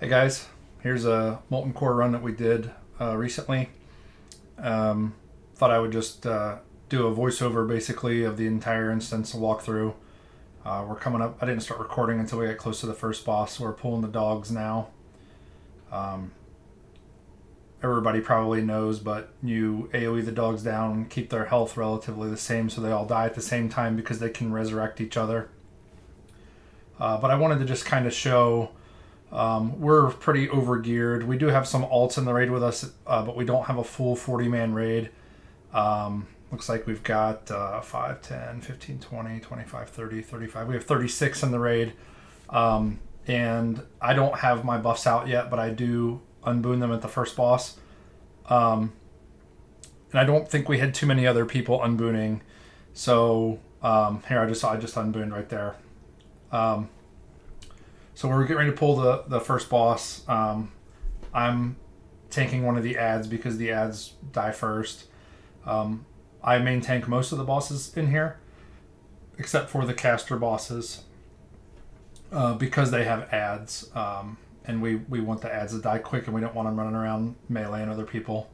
Hey guys, here's a Molten Core run that we did recently. Thought I would just do a voiceover basically of the entire instance, a walkthrough. We're coming up, I didn't start recording until we got close to the first boss. We're pulling the dogs now. Everybody probably knows, but you AoE the dogs down, keep their health relatively the same so they all die at the same time because they can resurrect each other. But I wanted to just kind of show we're pretty overgeared. We do have some alts in the raid with us, but we don't have a full 40-man raid. Looks like we've got 5, 10, 15, 20, 25, 30, 35. We have 36 in the raid. And I don't have my buffs out yet, but I do unboon them at the first boss. And I don't think we had too many other people unbooning. So here, I just unbooned right there. So we're getting ready to pull the first boss. I'm tanking one of the ads because the ads die first. I main tank most of the bosses in here, except for the caster bosses, because they have ads, and we want the ads to die quick, and we don't want them running around meleeing other people.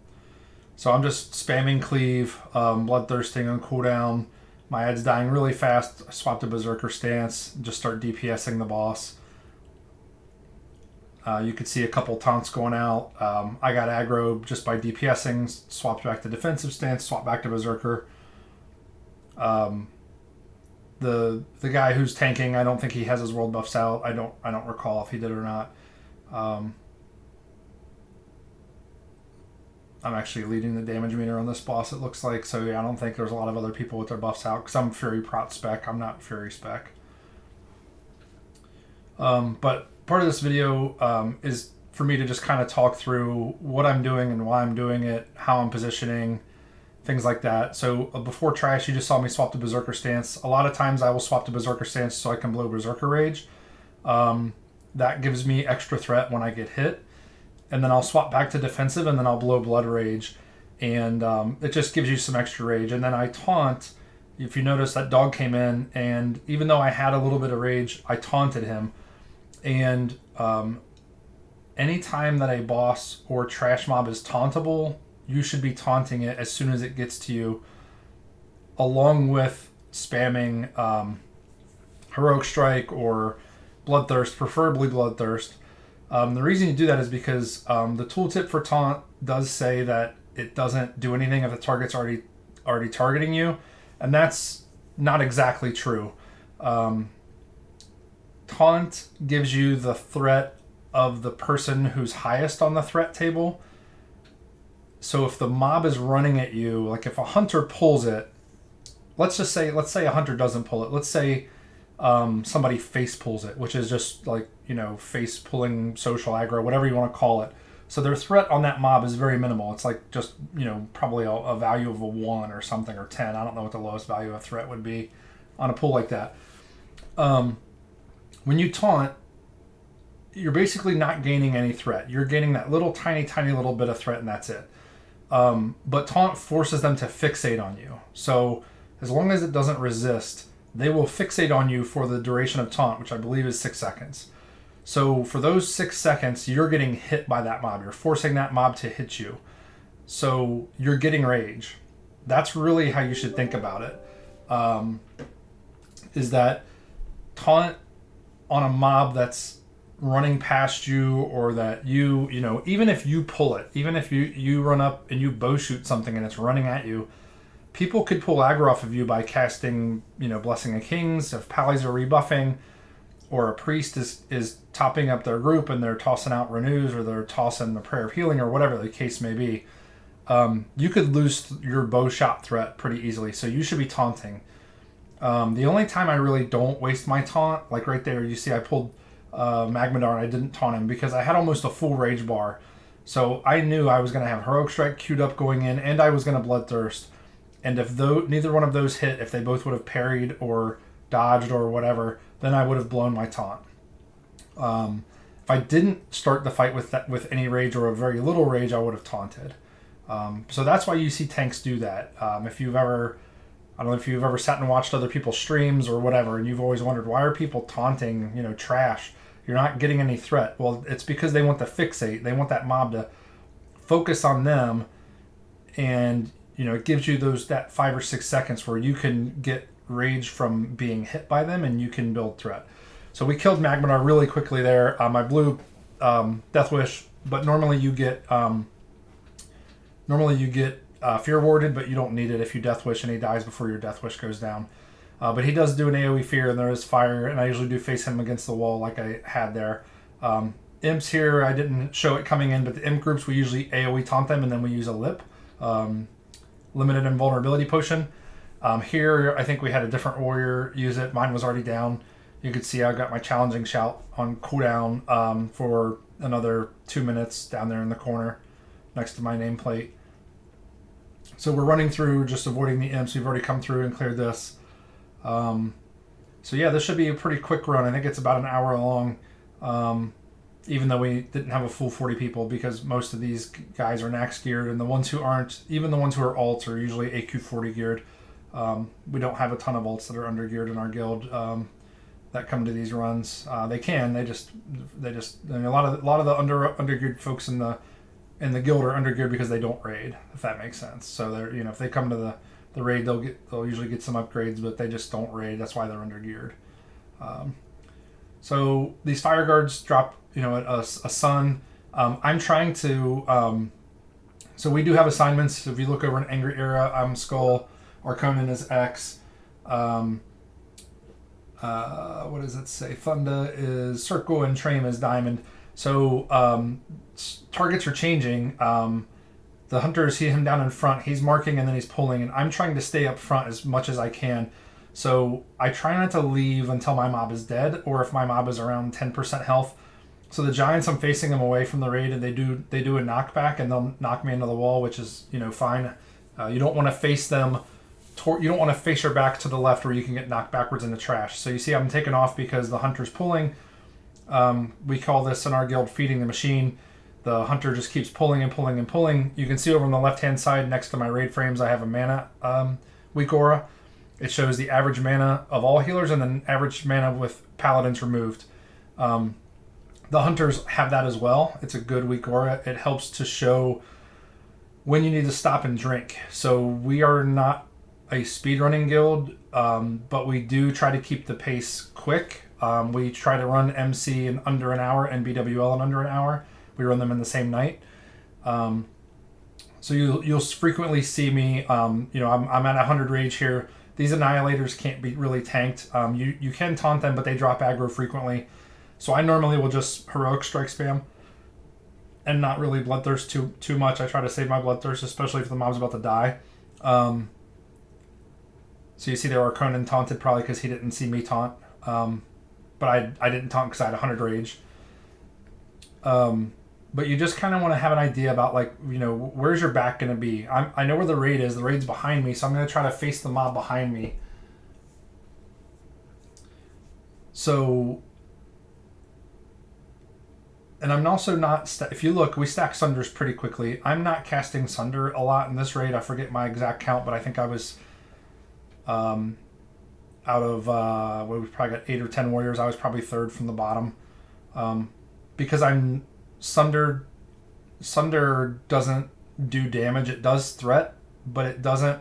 So I'm just spamming cleave, bloodthirsting on cooldown. My ad's dying really fast. I swap to berserker stance, just start DPSing the boss. You could see a couple taunts going out. I got aggro just by DPSing, swapped back to defensive stance, swapped back to berserker. The guy who's tanking, I don't think he has his world buffs out. I don't recall if he did or not. I'm actually leading the damage meter on this boss, it looks like. So yeah, I don't think there's a lot of other people with their buffs out because I'm Fury Prot spec. I'm not Fury spec. But part of this video is for me to just kind of talk through what I'm doing and why I'm doing it, how I'm positioning, things like that. So before Trash, you just saw me swap to Berserker Stance. A lot of times I will swap to Berserker Stance so I can blow Berserker Rage. That gives me extra threat when I get hit. And then I'll swap back to Defensive and then I'll blow Blood Rage. And it just gives you some extra rage. And then I taunt. If you notice, that dog came in, and even though I had a little bit of rage, I taunted him. And anytime that a boss or trash mob is tauntable, you should be taunting it as soon as it gets to you, along with spamming Heroic Strike or Bloodthirst, preferably Bloodthirst. The reason you do that is because the tooltip for taunt does say that it doesn't do anything if the target's already targeting you, and that's not exactly true. Taunt gives you the threat of the person who's highest on the threat table. So if the mob is running at you, like if a hunter pulls it, let's say a hunter doesn't pull it. Let's say somebody face pulls it, which is just like, face pulling social aggro, whatever you want to call it. So their threat on that mob is very minimal. It's like just, probably a value of a 1 or something, or 10. I don't know what the lowest value of threat would be on a pull like that. When you taunt, you're basically not gaining any threat. You're gaining that little tiny little bit of threat, and that's it. But taunt forces them to fixate on you. So as long as it doesn't resist, they will fixate on you for the duration of taunt, which I believe is 6 seconds. So for those 6 seconds, you're getting hit by that mob. You're forcing that mob to hit you. So you're getting rage. That's really how you should think about it. Is that taunt on a mob that's running past you, or that even if you pull it, even if you run up and you bow shoot something and it's running at you, people could pull aggro off of you by casting, Blessing of Kings. If Pallies are rebuffing, or a priest is topping up their group and they're tossing out renews, or they're tossing the Prayer of Healing, or whatever the case may be, you could lose your bow shot threat pretty easily. So you should be taunting. The only time I really don't waste my taunt, like right there, you see I pulled Magmadar and I didn't taunt him because I had almost a full rage bar. So I knew I was going to have Heroic Strike queued up going in, and I was going to Bloodthirst. And if neither one of those hit, if they both would have parried or dodged or whatever, then I would have blown my taunt. If I didn't start the fight with any rage or a very little rage, I would have taunted. So that's why you see tanks do that. If you've ever I don't know if you've ever sat and watched other people's streams or whatever, and you've always wondered, why are people taunting, trash? you're not getting any threat. Well, it's because they want to fixate. They want that mob to focus on them, and it gives you that 5 or 6 seconds where you can get rage from being hit by them, and you can build threat. So we killed Magmadar really quickly there. I blew Death Wish, but normally you get Fear Warded, but you don't need it if you Death Wish and he dies before your Death Wish goes down. But he does do an AoE Fear, and there is fire, and I usually do face him against the wall like I had there. Imps here, I didn't show it coming in, but the imp groups, we usually AoE taunt them, and then we use a lip. Limited invulnerability potion. Here, I think we had a different warrior use it. Mine was already down. You could see I got my challenging shout on cooldown for another 2 minutes down there in the corner next to my nameplate. So we're running through, just avoiding the imps. We've already come through and cleared this. So yeah, this should be a pretty quick run. I think it's about an hour long, even though we didn't have a full 40 people, because most of these guys are Nax geared, and the ones who aren't, even the ones who are alts, are usually AQ40 geared. We don't have a ton of alts that are under geared in our guild that come to these runs. They just I mean, a lot of the under geared folks in the guild are under geared because they don't raid, if that makes sense. So they're, if they come to the raid, they'll usually get some upgrades, but they just don't raid. That's why they're under geared. So these fire guards drop a sun. I'm trying to so we do have assignments. If you look over in Angry Era, I'm Skull, Arconin is X. What does it say? Thunda is Circle, and Trame is Diamond. So targets are changing. The hunters see him down in front. He's marking and then he's pulling, and I'm trying to stay up front as much as I can. So I try not to leave until my mob is dead, or if my mob is around 10% health. So the giants, I'm facing them away from the raid, and they do a knockback, and they'll knock me into the wall, which is fine. You don't want to face them. You don't want to face your back to the left where you can get knocked backwards in the trash. So you see I'm taking off because the hunter's pulling. We call this in our guild feeding the machine. The hunter just keeps pulling and pulling and pulling. You can see over on the left-hand side next to my raid frames, I have a mana weak aura. It shows the average mana of all healers and then average mana with paladins removed. The hunters have that as well. It's a good weak aura. It helps to show when you need to stop and drink. So we are not a speedrunning guild, but we do try to keep the pace quick. We try to run MC in under an hour and BWL in under an hour. We run them in the same night. So you'll frequently see me, I'm at 100 rage here. These annihilators can't be really tanked. You can taunt them, but they drop aggro frequently. So I normally will just heroic strike spam and not really bloodthirst too much. I try to save my bloodthirst, especially if the mob's about to die. So you see there, Arconin taunted probably because he didn't see me taunt. But I didn't taunt because I had 100 rage. But you just kind of want to have an idea about, where's your back going to be. I know where the raid is. The raid's behind me, so I'm going to try to face the mob behind me. So, and I'm also not, if you look, we stack Sunders pretty quickly. I'm not casting Sunder a lot in this raid. I forget my exact count, but I think I was, out of, we probably got 8 or 10 warriors. I was probably third from the bottom. Because Sunder doesn't do damage. It does threat, but it doesn't,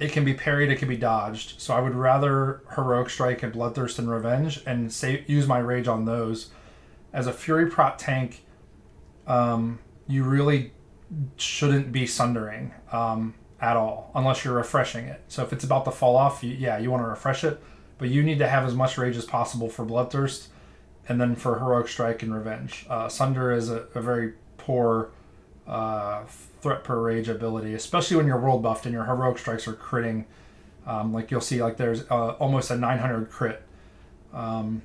it can be parried, it can be dodged. So I would rather Heroic Strike and Bloodthirst and Revenge and use my rage on those. As a Fury Prot tank, you really shouldn't be Sundering at all, unless you're refreshing it. So if it's about to fall off, you want to refresh it, but you need to have as much rage as possible for Bloodthirst, and then for Heroic Strike and Revenge. Sunder is a very poor threat per rage ability, especially when you're world buffed and your Heroic Strikes are critting. You'll see, there's almost a 900 crit. And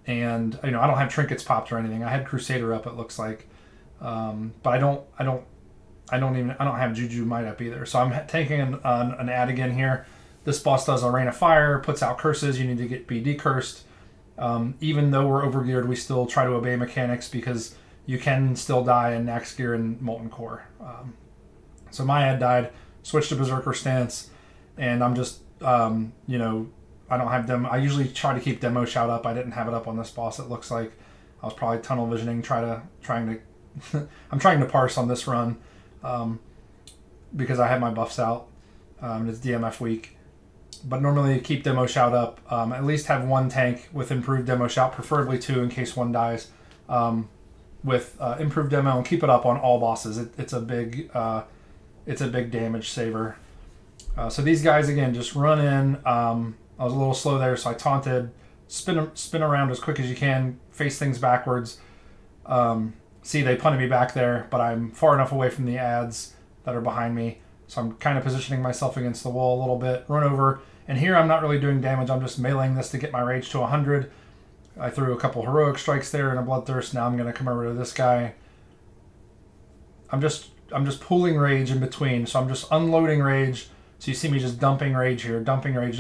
I don't have trinkets popped or anything. I had Crusader up, it looks like. But I don't have Juju Might up either. So I'm taking an ad again here. This boss does a Rain of Fire, puts out curses. You need to be decursed. Even though we're overgeared, we still try to obey mechanics because you can still die in Nax gear and Molten Core. So my ad died, switched to Berserker stance, and I'm just, I don't have demo. I usually try to keep demo shout up. I didn't have it up on this boss. It looks like I was probably tunnel visioning, trying to I'm trying to parse on this run because I had my buffs out. It's DMF week, but normally keep demo shout up. At least have one tank with improved demo shout, preferably two in case one dies. With improved demo, and keep it up on all bosses. It's a big damage saver. So these guys again just run in. I was a little slow there, so I taunted. Spin around as quick as you can. Face things backwards. See, they punted me back there, but I'm far enough away from the ads that are behind me, so I'm kind of positioning myself against the wall a little bit. Run over, and here I'm not really doing damage. I'm just meleeing this to get my rage to 100. I threw a couple heroic strikes there and a bloodthirst. Now I'm going to come over to this guy. I'm just pooling rage in between, so I'm just unloading rage. So you see me just dumping rage here, dumping rage.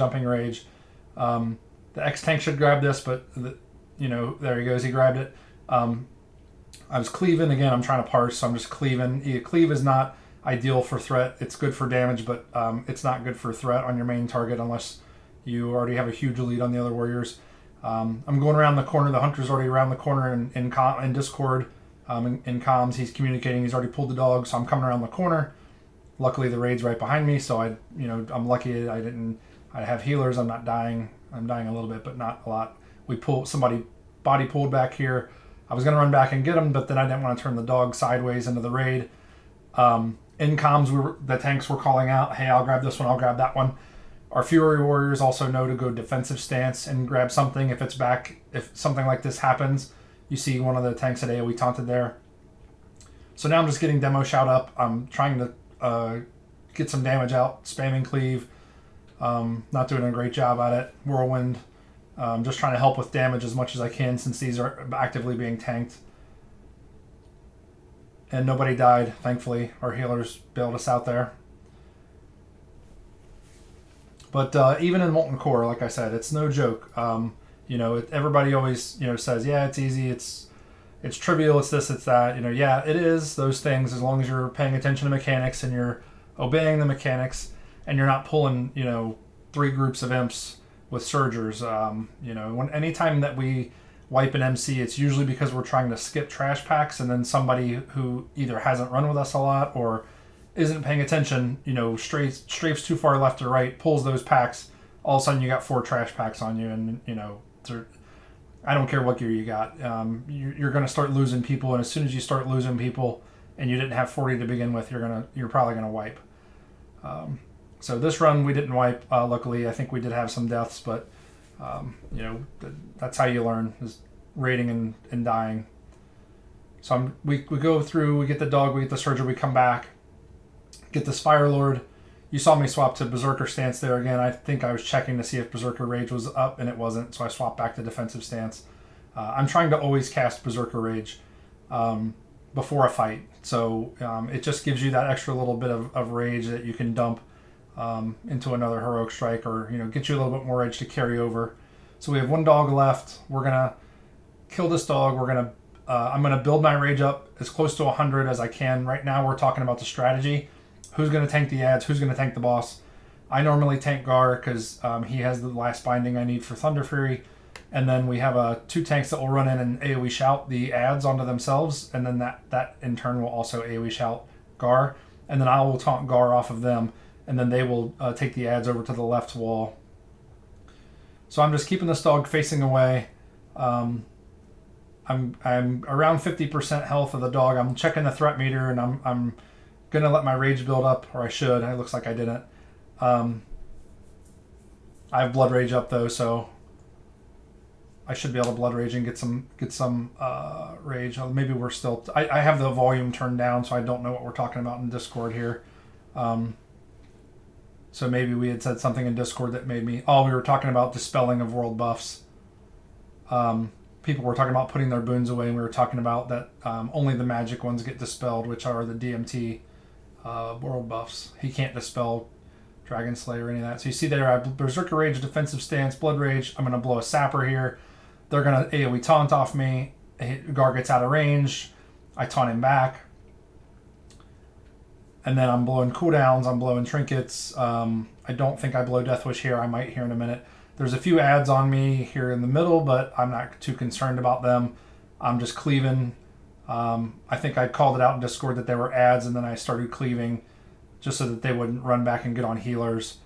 The X tank should grab this, but there he goes. He grabbed it. I was cleaving again. I'm trying to parse, so I'm just cleaving. Cleave is not ideal for threat. It's good for damage, but it's not good for threat on your main target unless you already have a huge lead on the other warriors. I'm going around the corner. The hunter's already around the corner in Discord. In comms, he's communicating. He's already pulled the dog, so I'm coming around the corner. Luckily, the raid's right behind me, so I'm lucky I have healers. I'm not dying. I'm dying a little bit, but not a lot. Somebody body pulled back here. I was going to run back and get him, but then I didn't want to turn the dog sideways into the raid. In comms, the tanks were calling out, hey, I'll grab this one, I'll grab that one. Our Fury Warriors also know to go defensive stance and grab something if it's back. If something like this happens, you see one of the tanks at AoE taunted there. So now I'm just getting demo shout up. I'm trying to get some damage out, spamming cleave. Not doing a great job at it. Whirlwind. Just trying to help with damage as much as I can since these are actively being tanked. And nobody died, thankfully. Our healers bailed us out there. But even in Molten Core, like I said, it's no joke. Everybody always says, yeah, it's easy, it's trivial, it's this, it's that. Yeah, it is those things as long as you're paying attention to mechanics and you're obeying the mechanics and you're not pulling 3 groups of imps with surgers. Anytime that we wipe an MC, it's usually because we're trying to skip trash packs, and then somebody who either hasn't run with us a lot or isn't paying attention, strafes too far left or right, pulls those packs. All of a sudden, you got 4 trash packs on you, and I don't care what gear you got. You're going to start losing people, and as soon as you start losing people, and you didn't have 40 to begin with, you're probably going to wipe. So this run we didn't wipe. Luckily, I think we did have some deaths, but that's how you learn, is raiding and dying. So we go through, we get the dog, we get the surger, we come back, get this Fire Lord. You saw me swap to Berserker stance there again. I think I was checking to see if Berserker Rage was up, and it wasn't, so I swapped back to defensive stance. I'm trying to always cast Berserker Rage before a fight, so it just gives you that extra little bit of rage that you can dump into another heroic strike, or get you a little bit more rage to carry over. So we have 1 dog left. We're gonna kill this dog. I'm gonna build my rage up as close to 100 as I can. Right now we're talking about the strategy. Who's going to tank the ads? Who's going to tank the boss? I normally tank Gar because he has the last binding I need for Thunder Fury. And then we have 2 tanks that will run in and AoE shout the ads onto themselves. And then that in turn will also AoE shout Gar. And then I will taunt Gar off of them. And then they will take the ads over to the left wall. So I'm just keeping this dog facing away. I'm around 50% health of the dog. I'm checking the threat meter, and I'm gonna let my rage build up, or I should. It looks like I didn't. I have blood rage up though, so I should be able to blood rage and get some rage. Maybe we're still. I have the volume turned down, so I don't know what we're talking about in Discord here. So maybe we had said something in Discord that made me. Oh, we were talking about dispelling of world buffs. People were talking about putting their boons away, and we were talking about that only the magic ones get dispelled, which are the DMT world buffs. He can't dispel Dragon Slayer or any of that. So you see there, I have Berserker Rage, defensive stance, Blood Rage. I'm going to blow a Sapper here. They're going to AoE taunt off me. Gar gets out of range. I taunt him back. And then I'm blowing cooldowns. I'm blowing trinkets. I don't think I blow Death Wish here. I might here in a minute. There's a few ads on me here in the middle, but I'm not too concerned about them. I'm just cleaving. I think I called it out in Discord that there were ads, and then I started cleaving just so that they wouldn't run back and get on healers.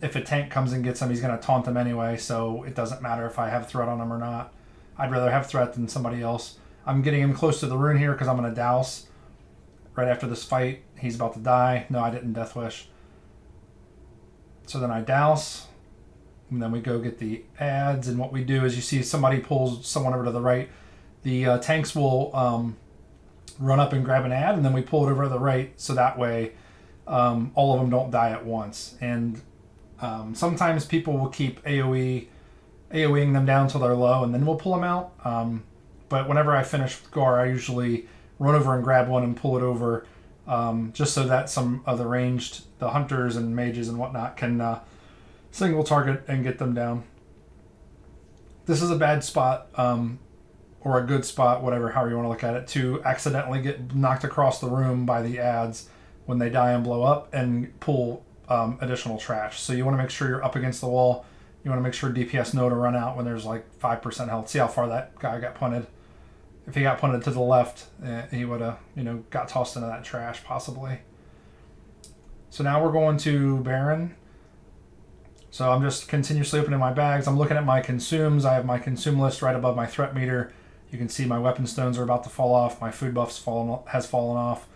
If a tank comes and gets them, he's going to taunt them anyway, so it doesn't matter if I have threat on him or not. I'd rather have threat than somebody else. I'm getting him close to the rune here because I'm going to douse right after this fight. He's about to die. No, I didn't Death Wish. So then I douse, and then we go get the ads, and what we do is you see somebody pulls someone over to the right. The tanks will run up and grab an ad, and then we pull it over to the right, so that way all of them don't die at once. And sometimes people will keep AoEing them down till they're low, and then we'll pull them out. But whenever I finish with Gar, I usually run over and grab one and pull it over, just so that some of the ranged, the hunters and mages and whatnot, can single target and get them down. This is a bad spot, or a good spot, whatever, however you want to look at it, to accidentally get knocked across the room by the ads when they die and blow up and pull additional trash. So you want to make sure you're up against the wall. You want to make sure DPS know to run out when there's like 5% health. See how far that guy got punted. If he got punted to the left, he would have, got tossed into that trash possibly. So now we're going to Baron. So I'm just continuously opening my bags. I'm looking at my consumes. I have my consume list right above my threat meter. You can see my weapon stones are about to fall off. My food buff's has fallen off.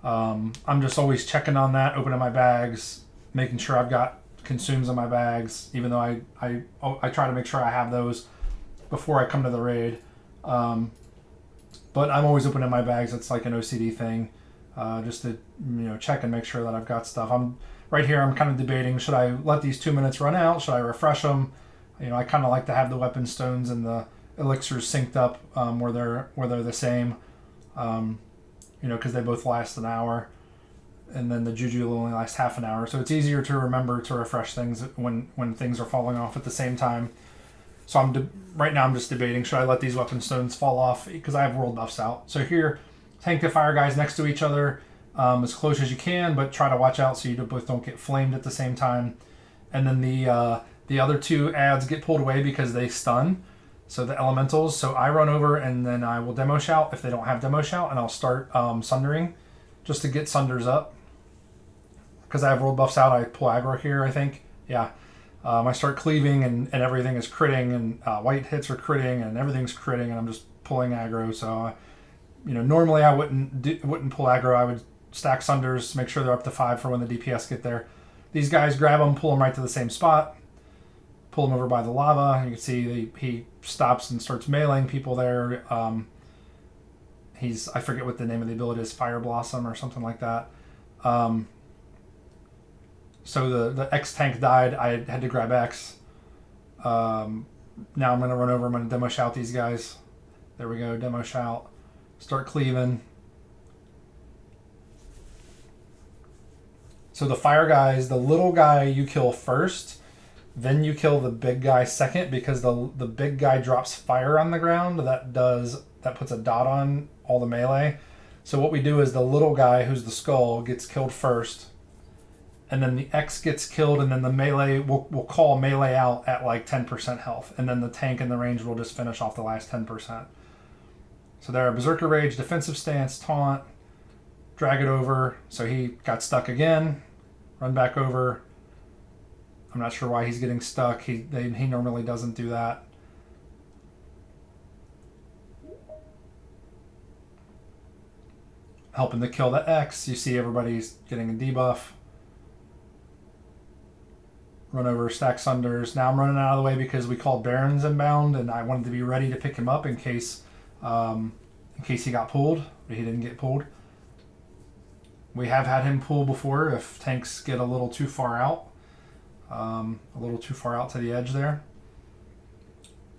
I'm just always checking on that, opening my bags, making sure I've got consumes in my bags, even though I try to make sure I have those before I come to the raid. But I'm always opening my bags. It's like an OCD thing, just to check and make sure that I've got stuff. I'm right here. I'm kind of debating: should I let these 2 minutes run out? Should I refresh them? I kind of like to have the weapon stones and the elixirs synced up where they're the same, because they both last an hour, and then the juju will only last half an hour. So it's easier to remember to refresh things when things are falling off at the same time. So right now I'm just debating, should I let these weapon stones fall off because I have world buffs out. So here, tank to fire guys next to each other, as close as you can, but try to watch out so you both don't get flamed at the same time. And then the other two ads get pulled away because they stun. So the elementals. So I run over and then I will demo shout if they don't have demo shout, and I'll start sundering just to get sunders up. Because I have world buffs out, I pull aggro here, I think. Yeah. I start cleaving and everything is critting, and white hits are critting and everything's critting, and I'm just pulling aggro. So, normally I wouldn't pull aggro. I would stack sunders, make sure they're up to 5 for when the DPS get there. These guys grab them, pull them right to the same spot, pull them over by the lava. You can see he stops and starts meleeing people there. I forget what the name of the ability is, Fire Blossom or something like that. So the X tank died. I had to grab X. Now I'm going to run over. I'm going to demo shout these guys. There we go. Demo shout. Start cleaving. So the fire guys, the little guy you kill first, then you kill the big guy second, because the big guy drops fire on the ground. That puts a dot on all the melee. So what we do is the little guy, who's the skull, gets killed first. And then the X gets killed, and then the melee, we'll call melee out at like 10% health. And then the tank and the range will just finish off the last 10%. So there, Berserker Rage, defensive stance, taunt, drag it over. So he got stuck again, run back over. I'm not sure why he's getting stuck. He normally doesn't do that. Helping to kill the X. You see everybody's getting a debuff. Run over, stack sunders. Now I'm running out of the way because we called Baron's inbound, and I wanted to be ready to pick him up in case he got pulled, but he didn't get pulled. We have had him pull before if tanks get a little too far out, to the edge there.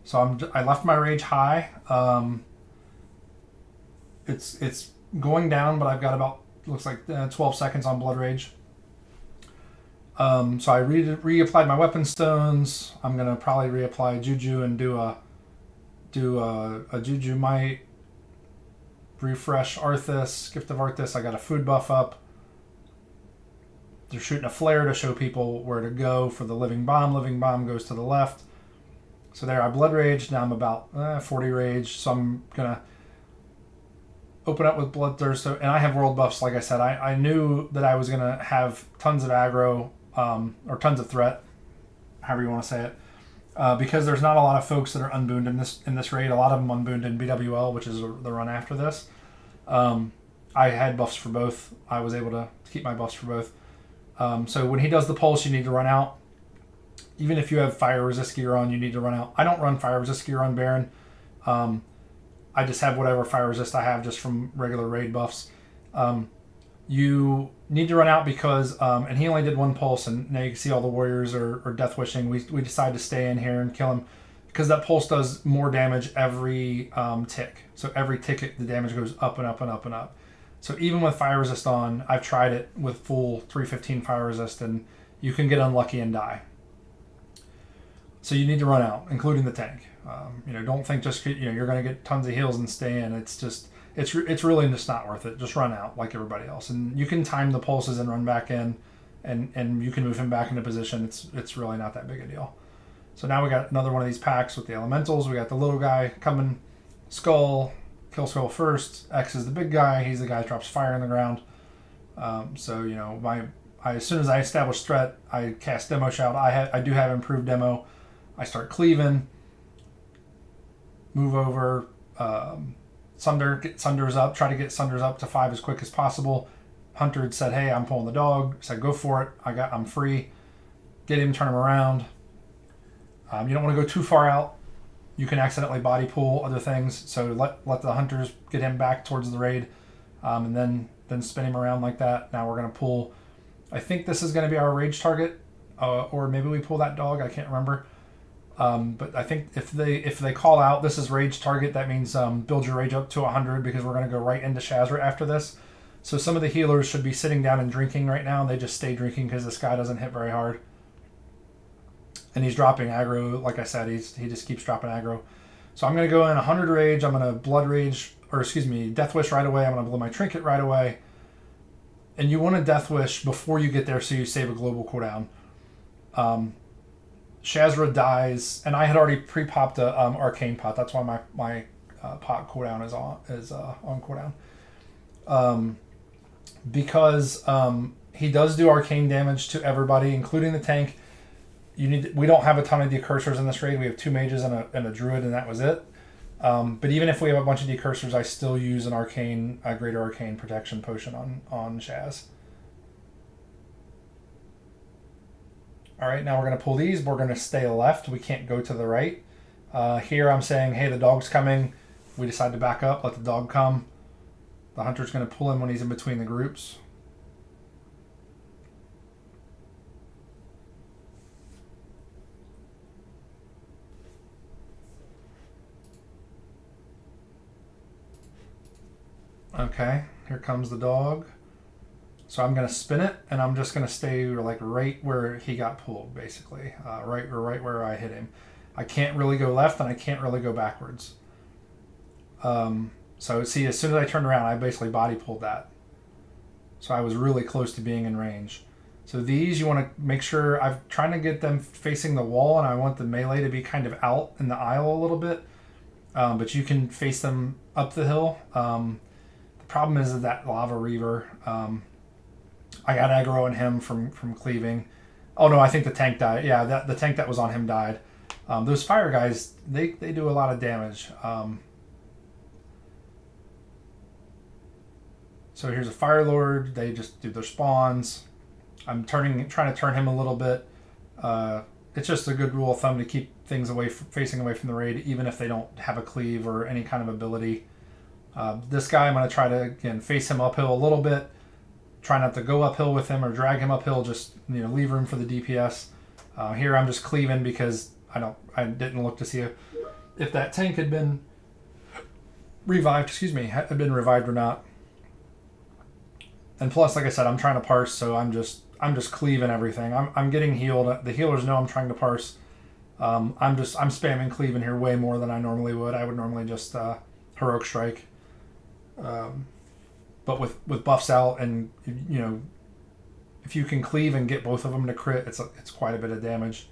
So I left my rage high. It's going down, but I've got about, looks like 12 seconds on blood rage. So I reapplied my weapon stones. I'm gonna probably reapply Juju and do a Juju Might, refresh Arthas, Gift of Arthas. I got a food buff up. They're shooting a flare to show people where to go for the living bomb. Living bomb goes to the left. So there, I blood raged. Now I'm about 40 rage. So I'm gonna open up with Bloodthirst. And I have world buffs, like I said. I knew that I was gonna have tons of aggro or tons of threat, however you want to say it, because there's not a lot of folks that are unbooned in this raid. A lot of them unbooned in BWL, which is the run after this. I had buffs for both. I was able to keep my buffs for both. So when he does the pulse, you need to run out. Even if you have fire resist gear on, you need to run out. I don't run fire resist gear on Baron. I just have whatever fire resist I have just from regular raid buffs. You need to run out because, and he only did one pulse, and now you can see all the warriors are death wishing. We decided to stay in here and kill him because that pulse does more damage every tick. So every tick, the damage goes up and up and up and up. So even with fire resist on, I've tried it with full 315 fire resist, and you can get unlucky and die. So you need to run out, including the tank. Don't think just you're going to get tons of heals and stay in. It's really just not worth it. Just run out like everybody else, and you can time the pulses and run back in, and you can move him back into position. It's really not that big a deal. So now we got another one of these packs with the elementals. We got the little guy coming, Skull. Kill Skull first. X is the big guy. He's the guy that drops fire in the ground. As soon as I establish threat, I cast Demo Shout. I do have improved demo. I start cleaving. Move over. Sunder. Get Sunders up. Try to get Sunders up to 5 as quick as possible. Hunter had said, "Hey, I'm pulling the dog." I said, "Go for it. I'm free." Get him. Turn him around. You don't want to go too far out. You can accidentally body pull other things, so let the hunters get him back towards the raid, and then spin him around like that. Now we're going to pull. I think this is going to be our rage target, or maybe we pull that dog. I can't remember. But I think if they call out this is rage target, that means build your rage up to 100 because we're going to go right into Shazra after this. So some of the healers should be sitting down and drinking right now. They just stay drinking because this guy doesn't hit very hard. And he's dropping aggro. Like I said, he just keeps dropping aggro. So I'm going to go in 100 rage. I'm going to blood rage, death wish right away. I'm going to blow my trinket right away. And you want to death wish before you get there so you save a global cooldown. Shazra dies, and I had already pre-popped a arcane pot. That's why my pot cooldown is on cooldown. Because he does do arcane damage to everybody, including the tank. We don't have a ton of decursors in this raid. We have 2 mages and a druid, and that was it. But even if we have a bunch of decursors, I still use a greater arcane protection potion on Shaz. All right, now we're going to pull these. We're going to stay left. We can't go to the right. Here I'm saying, hey, the dog's coming. We decide to back up, let the dog come. The hunter's going to pull him when he's in between the groups. Okay, here comes the dog. So I'm going to spin it, and I'm just going to stay like right where he got pulled, basically. Right where I hit him. I can't really go left, and I can't really go backwards. So see, as soon as I turned around, I basically body pulled that. So I was really close to being in range. So these, you want to make sure, I'm trying to get them facing the wall, and I want the melee to be kind of out in the aisle a little bit. But you can face them up the hill. The problem is that Lava Reaver, I got aggro on him from cleaving. Oh no, I think the tank died. Yeah, the tank that was on him died. Those fire guys, they do a lot of damage. So here's a Fire Lord. They just do their spawns. I'm trying to turn him a little bit. It's just a good rule of thumb to keep things facing away from the raid, even if they don't have a cleave or any kind of ability. This guy, I'm going to try to again face him uphill a little bit. Try not to go uphill with him or drag him uphill. Just leave room for the DPS. Here I'm just cleaving because I didn't look to see if that tank had been revived. Had been revived or not. And plus, like I said, I'm trying to parse, so I'm just cleaving everything. I'm getting healed. The healers know I'm trying to parse. I'm spamming cleaving here way more than I normally would. I would normally just heroic strike. But with buffs out and if you can cleave and get both of them to crit, it's quite a bit of damage.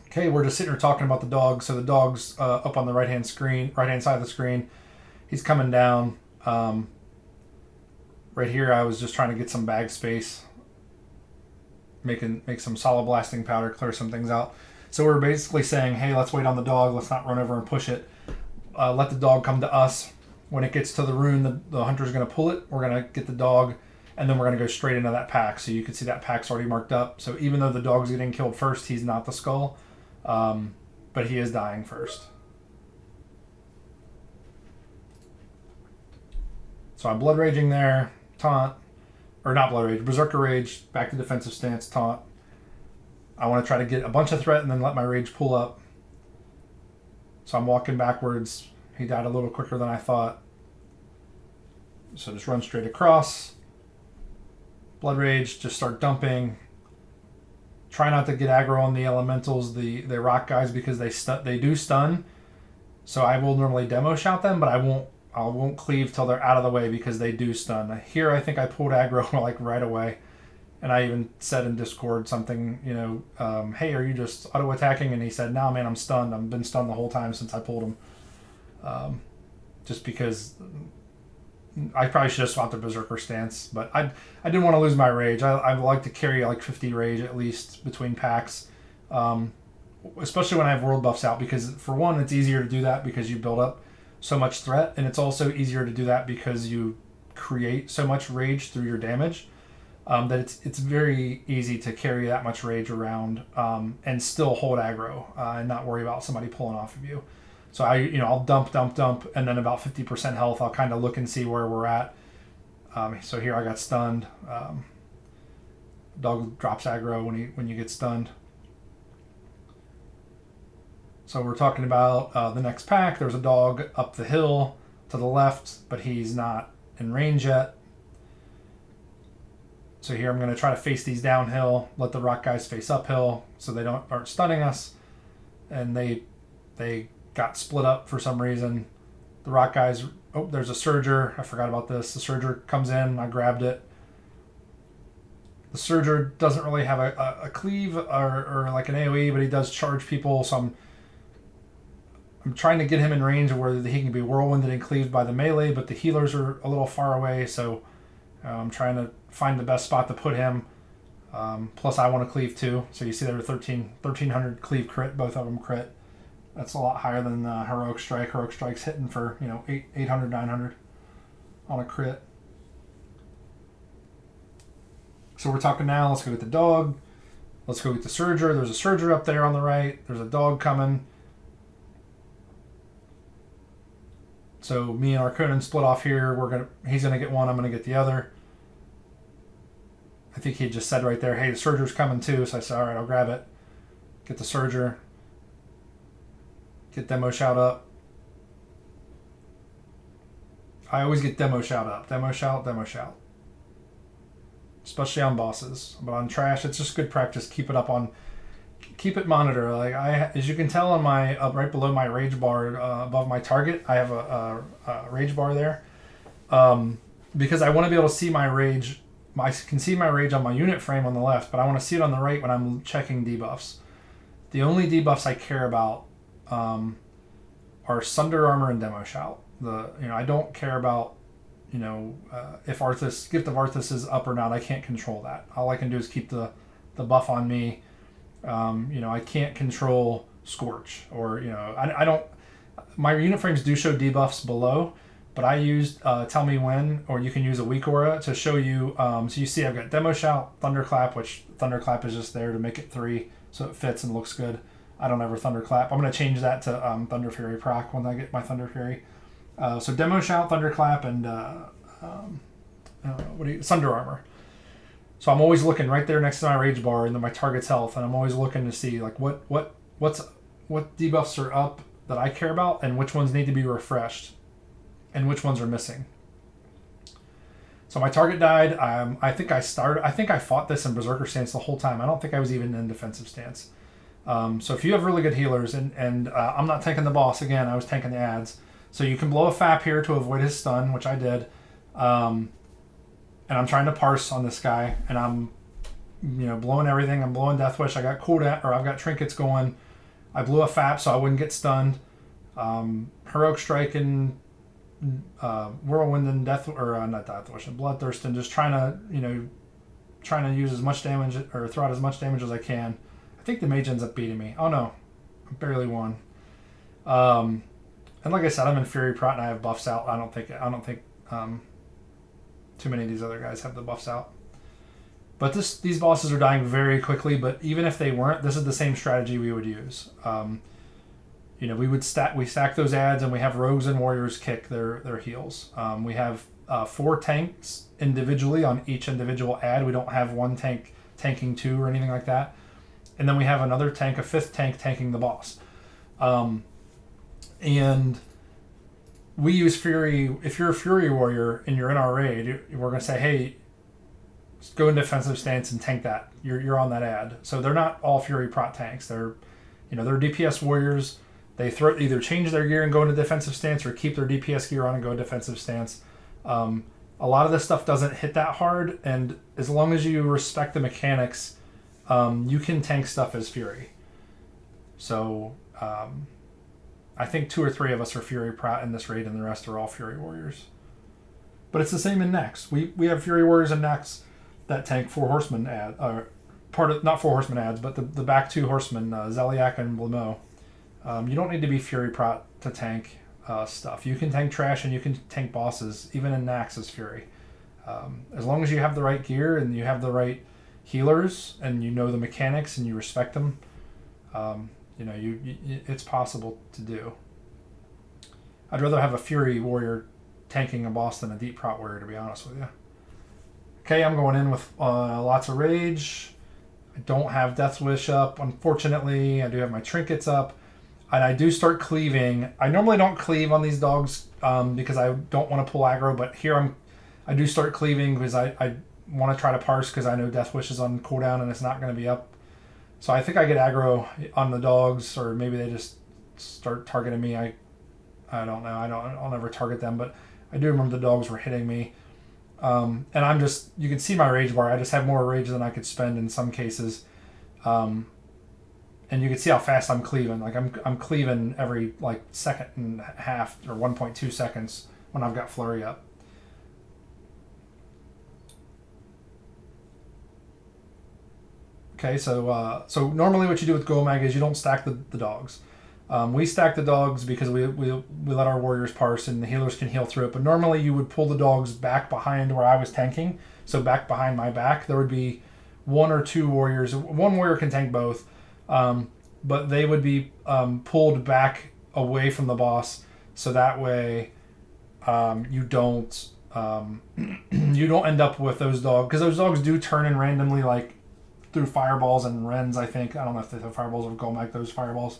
Okay, we're just sitting here talking about the dog. So the dog's up on the right hand side of the screen. He's coming down. Right here, I was just trying to get some bag space, make some solid blasting powder, clear some things out. So we're basically saying, hey, let's wait on the dog. Let's not run over and push it. Let the dog come to us. When it gets to the rune, the hunter's going to pull it. We're going to get the dog, and then we're going to go straight into that pack. So you can see that pack's already marked up. So even though the dog's getting killed first, he's not the skull, but he is dying first. So I'm blood raging there, taunt, or not blood rage, berserker rage, back to defensive stance, taunt. I want to try to get a bunch of threat and then let my rage pull up. So I'm walking backwards. He died a little quicker than I thought. So just run straight across. Blood rage, just start dumping. Try not to get aggro on the elementals, the rock guys, because they do stun. So I will normally demo shout them, but I won't cleave till they're out of the way because they do stun. Here I think I pulled aggro like right away. And I even said in Discord something, hey, are you just auto-attacking? And he said, no, man, I'm stunned. I've been stunned the whole time since I pulled him. Just because I probably should have swapped the Berserker stance. But I didn't want to lose my rage. I like to carry like 50 rage at least between packs. Especially when I have world buffs out. Because for one, it's easier to do that because you build up so much threat. And it's also easier to do that because you create so much rage through your damage. That it's very easy to carry that much rage around and still hold aggro and not worry about somebody pulling off of you. So I'll dump, and then about 50% health, I'll kind of look and see where we're at. So here I got stunned. Dog drops aggro when you get stunned. So we're talking about the next pack. There's a dog up the hill to the left, but he's not in range yet. So here I'm going to try to face these downhill, let the rock guys face uphill so they aren't stunning us. And they got split up for some reason. The rock guys, there's a Surger. I forgot about this. The Surger comes in, I grabbed it. The Surger doesn't really have a cleave or like an AoE, but he does charge people. So I'm trying to get him in range of where he can be whirlwinded and cleaved by the melee, but the healers are a little far away, so I'm trying to find the best spot to put him. Plus I want to cleave too. So you see there were 1300 cleave crit, both of them crit. That's a lot higher than Heroic Strike. Heroic Strike's hitting for 800, 900 on a crit. So we're talking now, let's go get the dog. Let's go get the Surger. There's a Surger up there on the right. There's a dog coming. So me and Arconan split off here. He's gonna get one, I'm gonna get the other. I think he just said right there, hey, the Surger's coming too. So I said, all right, I'll grab it. Get the Surger. Get Demo Shout up. I always get Demo Shout up. Demo Shout, Demo Shout. Especially on bosses. But on trash, it's just good practice. Keep it monitor. Like as you can tell on my right below my rage bar above my target, I have a rage bar there. Because I want to be able to see my rage. I can see my rage on my unit frame on the left, but I want to see it on the right when I'm checking debuffs. The only debuffs I care about are Sunder Armor and Demo Shout. I don't care about if Gift of Arthas is up or not. I can't control that. All I can do is keep the buff on me. I can't control Scorch or I don't. My unit frames do show debuffs below. But I used Tell Me When, or you can use a Weak Aura to show you. So you see I've got Demo Shout, Thunderclap, which Thunderclap is just there to make it 3, so it fits and looks good. I don't ever Thunderclap. I'm going to change that to Thunder Fury proc when I get my Thunder Fury. So Demo Shout, Thunderclap, and Sunder Armor. So I'm always looking right there next to my Rage Bar and then my target's health, and I'm always looking to see like what debuffs are up that I care about and which ones need to be refreshed. And which ones are missing. So my target died. I think I fought this in Berserker stance the whole time. I don't think I was even in defensive stance. So if you have really good healers, and I'm not tanking the boss again, I was tanking the ads. So you can blow a FAP here to avoid his stun, which I did. and I'm trying to parse on this guy, and I'm blowing everything. I'm blowing Death Wish. I got cooldown, or I've got trinkets going. I blew a FAP so I wouldn't get stunned. Heroic Strike and Whirlwind and Death, or not Death Wish and Bloodthirst, and just trying to use as much damage or throw out as much damage as I can. I think the mage ends up beating me. Oh no, I barely won. And like I said, I'm in Fury Prot and I have buffs out. I don't think too many of these other guys have the buffs out. But these bosses are dying very quickly. But even if they weren't, this is the same strategy we would use. We stack those adds, and we have rogues and warriors kick their heals. We have 4 tanks individually on each individual add. We don't have one tank tanking 2 or anything like that. And then we have another tank, a 5th tank tanking the boss. And we use Fury. If you're a Fury warrior and you're in our raid, we're going to say, hey, go in defensive stance and tank that. You're on that ad. So they're not all Fury Prot tanks. They're DPS warriors. They either change their gear and go into defensive stance, or keep their DPS gear on and go defensive stance. A lot of this stuff doesn't hit that hard, and as long as you respect the mechanics, you can tank stuff as Fury. So I think 2 or 3 of us are Fury Prot in this raid, and the rest are all Fury Warriors. But it's the same in Nex. We have Fury Warriors in Nex that tank 4 Horsemen ad, not 4 Horsemen ads, but the back 2 Horsemen, Zeliak and Blamo. You don't need to be Fury Prot to tank stuff. You can tank trash and you can tank bosses, even in Nax as Fury. As long as you have the right gear and you have the right healers and you know the mechanics and you respect them, it's possible to do. I'd rather have a Fury Warrior tanking a boss than a Deep Prot Warrior, to be honest with you. Okay, I'm going in with lots of Rage. I don't have Death Wish up, unfortunately. I do have my trinkets up. And I do start cleaving. I normally don't cleave on these dogs because I don't want to pull aggro, but here I do start cleaving because I want to try to parse because I know Death Wish is on cooldown and it's not going to be up. So I think I get aggro on the dogs, or maybe they just start targeting me. I don't know. I'll never target them, but I do remember the dogs were hitting me. And you can see my rage bar. I just have more rage than I could spend in some cases. And you can see how fast I'm cleaving. Like I'm cleaving every second and a half or 1.2 seconds when I've got flurry up. Okay, so normally what you do with Gomag is you don't stack the dogs. We stack the dogs because we let our warriors parse and the healers can heal through it. But normally you would pull the dogs back behind where I was tanking. So back behind my back, there would be 1 or 2 warriors. One warrior can tank both. But they would be pulled back away from the boss, so that way you don't end up with those dogs, because those dogs do turn in randomly, through fireballs and rends. I think, I don't know if they throw fireballs or Gomag those fireballs,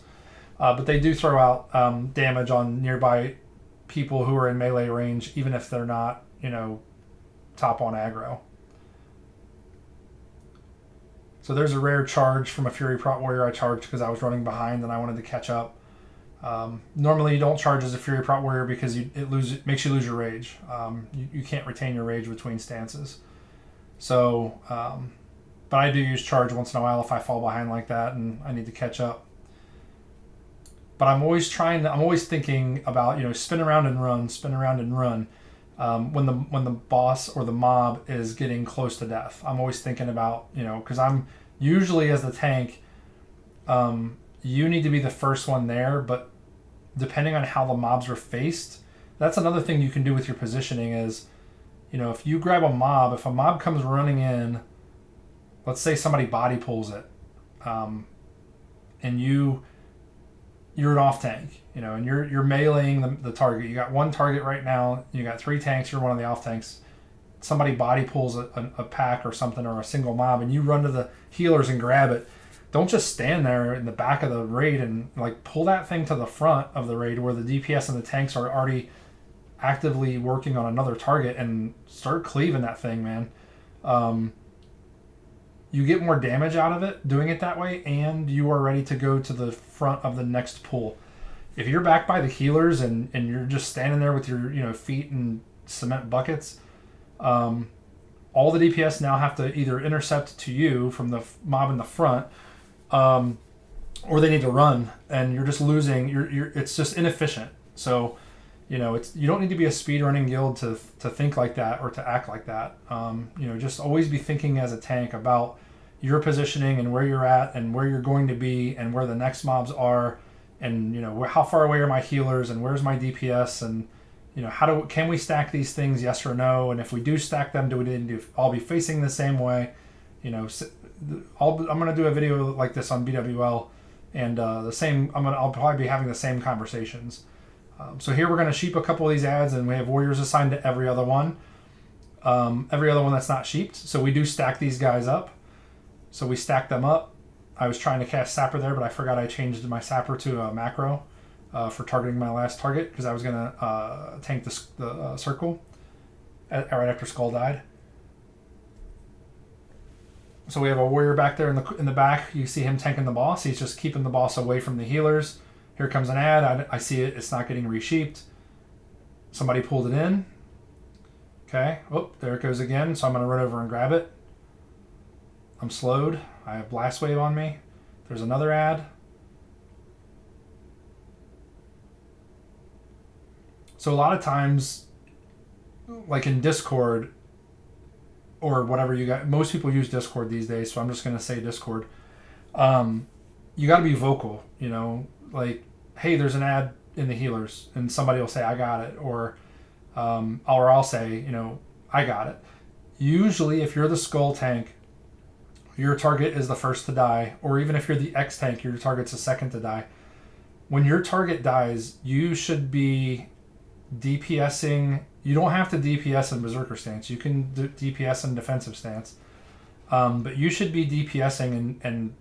but they do throw out damage on nearby people who are in melee range, even if they're not top on aggro. So there's a rare charge from a Fury Prot Warrior I charged because I was running behind and I wanted to catch up. Normally you don't charge as a Fury Prot Warrior because it makes you lose your rage. You can't retain your rage between stances. So, but I do use charge once in a while if I fall behind like that and I need to catch up. But I'm always thinking about, spin around and run, spin around and run. When the boss or the mob is getting close to death, I'm always thinking about, because I'm usually, as the tank, you need to be the first one there, but depending on how the mobs are faced, that's another thing you can do with your positioning is, if you grab a mob, if a mob comes running in, let's say somebody body pulls it, and you're an off tank, and you're meleeing the target. You got one target right now. You got 3 tanks. You're one of the off tanks. Somebody body pulls a pack or something, or a single mob, and you run to the healers and grab it. Don't just stand there in the back of the raid and pull that thing to the front of the raid where the DPS and the tanks are already actively working on another target and start cleaving that thing, man. You get more damage out of it doing it that way, and you are ready to go to the front of the next pull. If you're back by the healers and you're just standing there with your feet in cement buckets, all the DPS now have to either intercept to you from the mob in the front, or they need to run, and you're just losing. It's just inefficient. So, you know, you don't need to be a speedrunning guild to think like that or to act like that. You know, just always be thinking as a tank about your positioning and where you're at and where you're going to be and where the next mobs are, and you know how far away are my healers and where's my DPS, and you know can we stack these things, yes or no, and if we do stack them, do we need to all be facing the same way? You know, I'm gonna do a video like this on BWL, and I'll probably be having the same conversations. So here we're gonna sheep a couple of these ads, and we have warriors assigned to every other one. Every other one that's not sheeped. So we do stack these guys up. So we stack them up. I was trying to cast Sapper there, but I forgot I changed my Sapper to a macro for targeting my last target, because I was going to tank the circle right after Skull died. So we have a warrior back there in the back. You see him tanking the boss. He's just keeping the boss away from the healers. Here comes an ad. I see it. It's not getting resheeped. Somebody pulled it in. Okay. Oh, there it goes again. So I'm going to run over and grab it. I'm slowed. I have Blast Wave on me. There's another ad. So a lot of times, like in Discord or whatever you got, most people use Discord these days, so I'm just going to say Discord. You got to be vocal, you know, like, hey, there's an ad in the healers, and somebody will say, I got it, or I'll say, you know, I got it. Usually, if you're the Skull tank, your target is the first to die, or even if you're the X tank, your target's the second to die. When your target dies, you should be DPSing. You don't have to DPS in Berserker stance. You can DPS in defensive stance. But you should be DPSing and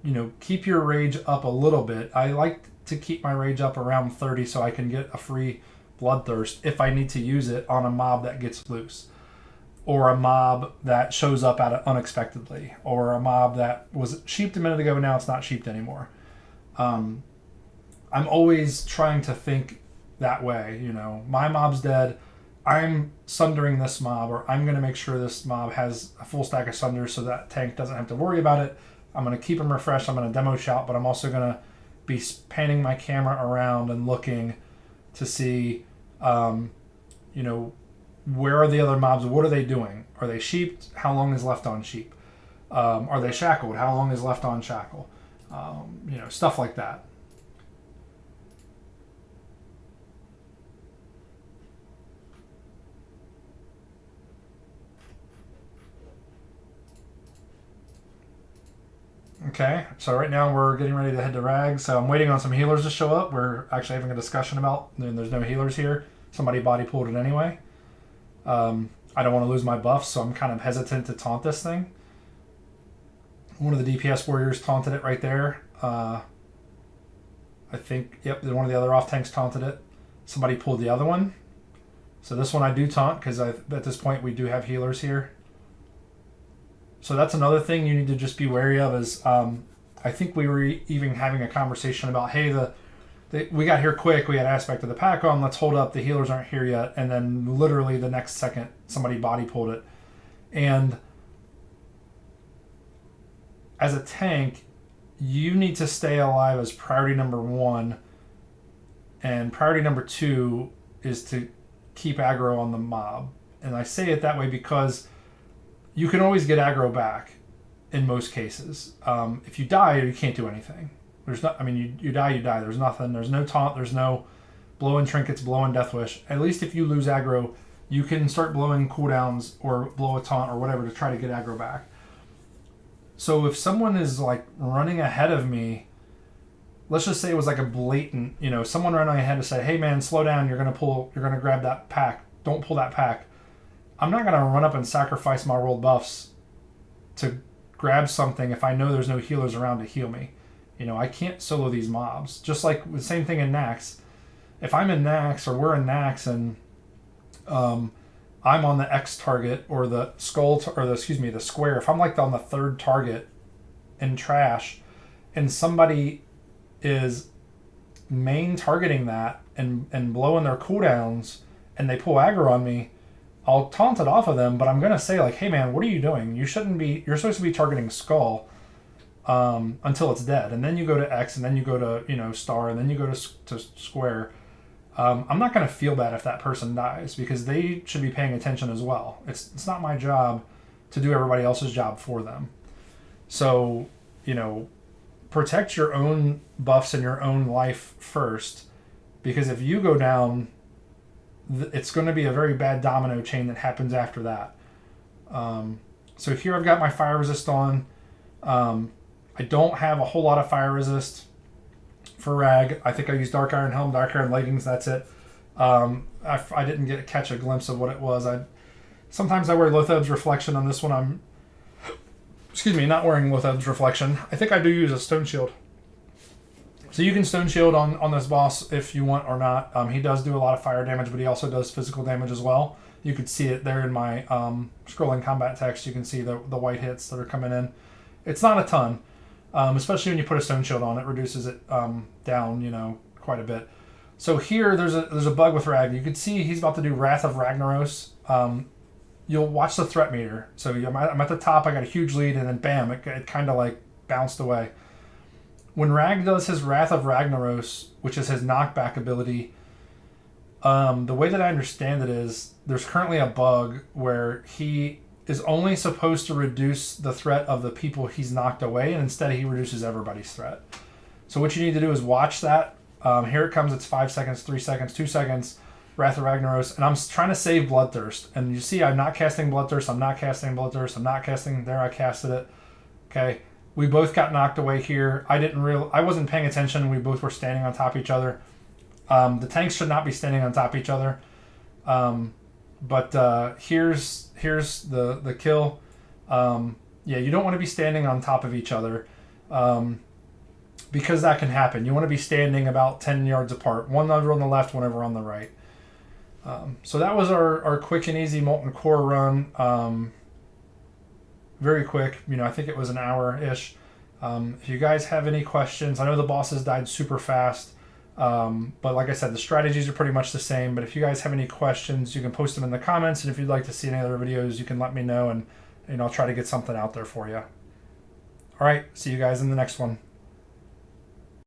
you know, keep your rage up a little bit. I like to keep my rage up around 30 so I can get a free Bloodthirst if I need to use it on a mob that gets loose, or a mob that shows up unexpectedly, or a mob that was sheeped a minute ago and now it's not sheeped anymore. I'm always trying to think that way, you know. My mob's dead, I'm sundering this mob, or I'm going to make sure this mob has a full stack of sunder so that tank doesn't have to worry about it. I'm going to keep him refreshed, I'm going to demo shout, but I'm also going to be panning my camera around and looking to see, you know, where are the other mobs? What are they doing? Are they sheeped? How long is left on sheep? Are they shackled? How long is left on shackle? You know, stuff like that. Okay, so right now we're getting ready to head to Rag. So I'm waiting on some healers to show up. We're actually having a discussion about, and there's no healers here. Somebody body pulled it anyway. I don't want to lose my buffs, so I'm kind of hesitant to taunt this thing. One of the DPS warriors taunted it right there. I think, yep, one of the other off tanks taunted it. Somebody pulled the other one. So this one I do taunt, because at this point we do have healers here. So that's another thing you need to just be wary of is, I think we were even having a conversation about, hey, we got here quick, we had aspect of the pack on, let's hold up, the healers aren't here yet, and then literally the next second somebody body pulled it. And as a tank, you need to stay alive as priority number 1, and priority number 2 is to keep aggro on the mob. And I say it that way because you can always get aggro back in most cases. If you die, you can't do anything. There's not, I mean, you die, you die. There's nothing. There's no taunt. There's no blowing trinkets, blowing death wish. At least if you lose aggro, you can start blowing cooldowns or blow a taunt or whatever to try to get aggro back. So if someone is like running ahead of me, let's just say it was like a blatant, you know, someone running ahead to say, hey man, slow down. You're going to grab that pack. Don't pull that pack. I'm not going to run up and sacrifice my rolled buffs to grab something if I know there's no healers around to heal me. You know, I can't solo these mobs. Just like the same thing in Nax. If I'm in Nax or we're in Nax and I'm on the X target or the the square, if I'm like on the third target in trash and somebody is main targeting that and blowing their cooldowns and they pull aggro on me, I'll taunt it off of them, but I'm gonna say like, hey man, what are you doing? You shouldn't be. You're supposed to be targeting skull until it's dead, and then you go to X, and then you go to star, and then you go to square. I'm not gonna feel bad if that person dies because they should be paying attention as well. It's not my job to do everybody else's job for them. So protect your own buffs and your own life first, because if you go down, it's going to be a very bad domino chain that happens after that. So here I've got my fire resist on. I don't have a whole lot of fire resist for Rag. I think I used Dark Iron Helm, Dark Iron Leggings, that's it. I didn't catch a glimpse of what it was. Sometimes I wear Lotheb's Reflection. On this one I'm not wearing Lotheb's Reflection. I think I do use a Stone Shield. So you can Stone Shield on this boss if you want or not. He does do a lot of fire damage, but he also does physical damage as well. You could see it there in my scrolling combat text. You can see the white hits that are coming in. It's not a ton, especially when you put a Stone Shield on. It reduces it down, quite a bit. So here there's a bug with Rag. You can see he's about to do Wrath of Ragnaros. You'll watch the threat meter. So I'm at the top. I got a huge lead, and then bam, it kind of like bounced away. When Rag does his Wrath of Ragnaros, which is his knockback ability, the way that I understand it is there's currently a bug where he is only supposed to reduce the threat of the people he's knocked away, and instead he reduces everybody's threat. So what you need to do is watch that. Here it comes. It's 5 seconds, 3 seconds, 2 seconds. Wrath of Ragnaros, and I'm trying to save Bloodthirst. And you see I'm not casting Bloodthirst, I'm not casting Bloodthirst, I'm not casting... There, I casted it. Okay. We both got knocked away here. I wasn't paying attention. We both were standing on top of each other. The tanks should not be standing on top of each other. But here's the kill. Yeah, you don't want to be standing on top of each other. Because that can happen. You want to be standing about 10 yards apart. One over on the left, one over on the right. So that was our quick and easy Molten Core run. Very quick. I think it was an hour-ish. If you guys have any questions, I know the bosses died super fast. But like I said, the strategies are pretty much the same. But if you guys have any questions, you can post them in the comments. And if you'd like to see any other videos, you can let me know. And I'll try to get something out there for you. All right. See you guys in the next one.